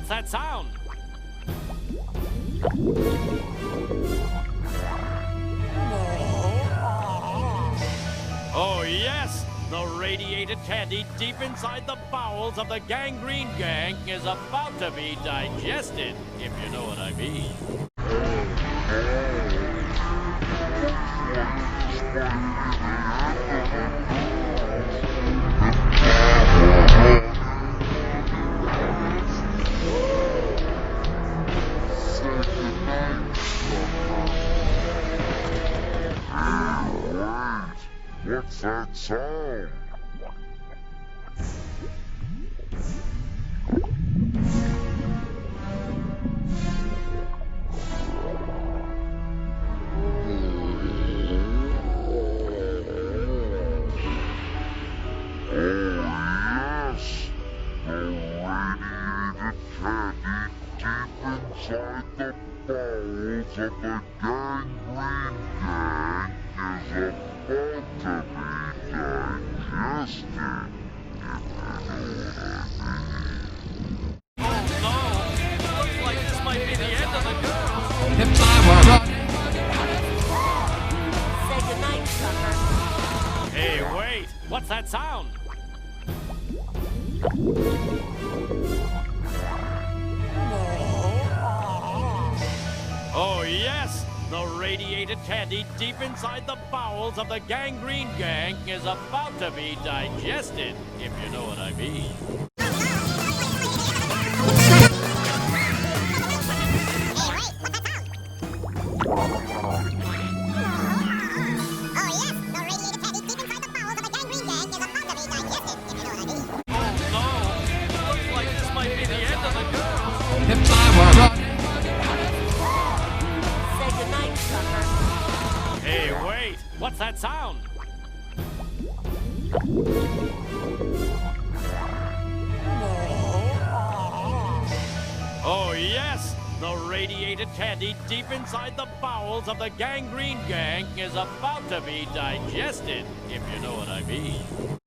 What's that sound? Oh, yes! The radiated candy deep inside the bowels of the Gangrene Gang is about to be digested, if you know what I mean. What's that sound? Inside the bowels of the Gangrene Gang is about to be digested, Oh, no! Looks like this might be the end of the girls. If I were Say goodnight, sucker. Hey, wait! What's that sound? Oh, yes! The radiated candy deep inside the bowels of the Gangrene Gang is about to be digested, if you know what I mean. Oh, no! Looks like this might be the end of the girls. if I were Say goodnight, sucker. Hey, wait! What's that sound? Oh, yes! The radiated candy deep inside the bowels of the Gangrene Gang is about to be digested, if you know what I mean.